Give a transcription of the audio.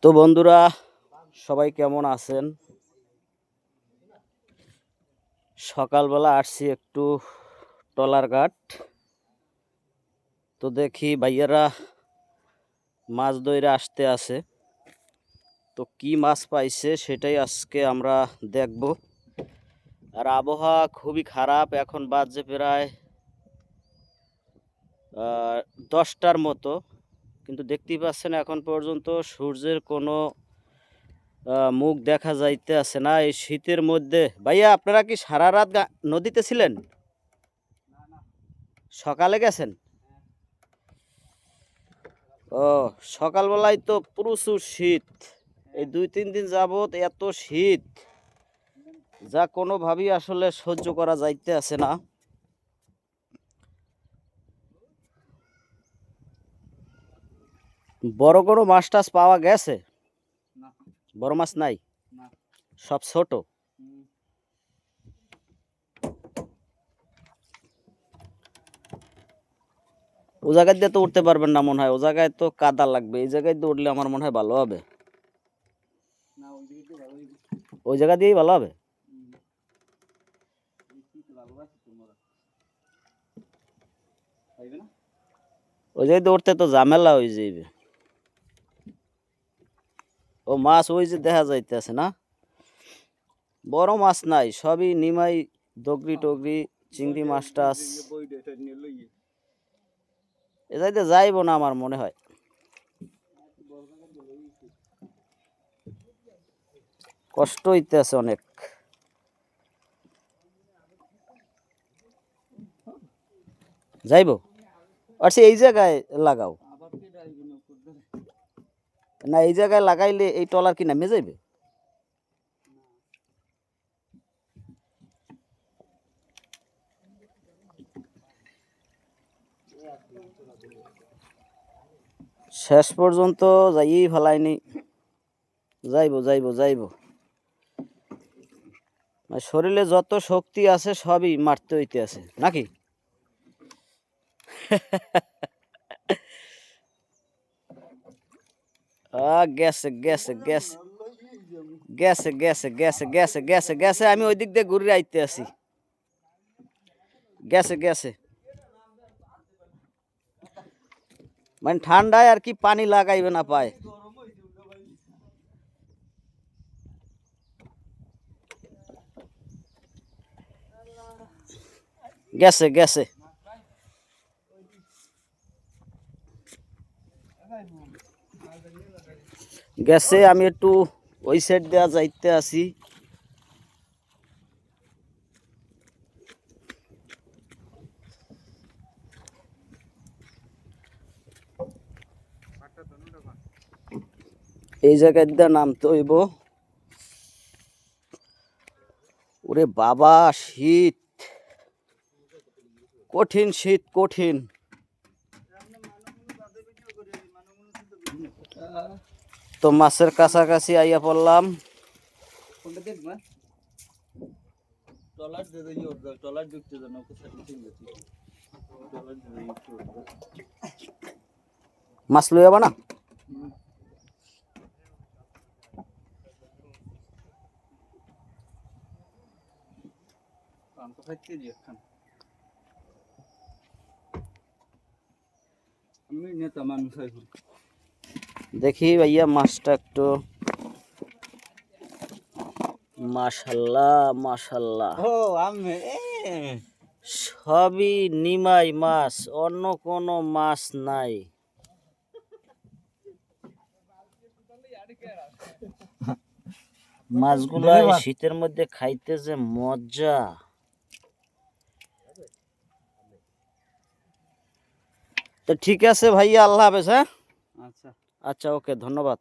তো বন্ধুরা সবাই কেমন আছেন? সকালবেলা আসছি একটু টলার ঘাট। তো দেখি ভাইয়ারা মাছ ধইরা আসতে আছে। তো কি মাছ পাইছে সেটাই আজকে আমরা দেখব। আর আবহাওয়া খুবই খারাপ, এখন বাজে প্রায় 10টার মতো, কিন্তু দেখতেই পাচ্ছেন এখন পর্যন্ত সূর্যের কোনো মুখ দেখা যাইতে আছে না এই শীতের মধ্যে। ভাইয়া আপনারা কি সারা রাত নদীতে ছিলেন? সকালে গেছেন? ও, সকালবেলায় তো প্রচুর শীত। এই 2-3 দিন যাবত এত শীত যা কোনোভাবেই আসলে সহ্য করা যাইতে আছে না। বড় কোনো মাছ টাছ পাওয়া গেছে? বড় মাছ নাই, সব ছোট। ও জায়গায় দিয়ে তো উঠতে পারবেন না মনে হয়, ও জায়গায় তো কাদা লাগবে। এই জায়গায় দিয়ে উঠলে আমার মনে হয় ভালো হবে। ওই জায়গা দিয়েই ভালো হবে। ওই জায়গায় উঠতে তো ঝামেলা হয়ে যাবে। ও মাছ ওই যে দেখা যাইতেছে না, বড় মাছ নাই, সবই নিমাই দগরি টগরি চিংড়ি মাছ টাছ। এ যাইতে যাইব না আমার মনে হয়। কষ্ট হইতেছে অনেক। যাইব আচ্ছা, এই জায়গায় লাগাও না, এই জায়গায় লাগাইলে এই টলার কি নামে যাইবে? শেষ পর্যন্ত যাইয়েই ফেলাইনি। যাইব যাইব যাইব, শরীরে যত শক্তি আছে সবই মারতে হইতে আছে নাকি? গেছে গেছে গেছে গেছে গেছে গেছে গেছে গেছে গেছে, আমি ওই দিক দিয়ে ঘুরে আইতে আছি। গেছে গেছে, মানে ঠান্ডায় আর কি পানি লাগাইবে না পায়। গেছে গেছে গেছে, আমি একটু ওই সাইড দেওয়া যাইতে আছি। এই জায়গায় দিয়ে নামতে হইব। ওরে বাবা, শীত, কঠিন শীত, কঠিন। তো মাছের কাছাকাছি আইয়া পড়লাম। মাছ লই যাবা না? দেখি ভাইয়া মাছটা একটু। মাশাল্লাহ মাশাল্লাহ, সবই নিমাই মাছ, অন্য কোনো মাছ নাই। মাছগুলা শীতের মধ্যে খাইতে যে মজা। তো ঠিক আছে ভাইয়া, আল্লাহ হাফেজ। হ্যাঁ আচ্ছা আচ্ছা, ওকে, ধন্যবাদ।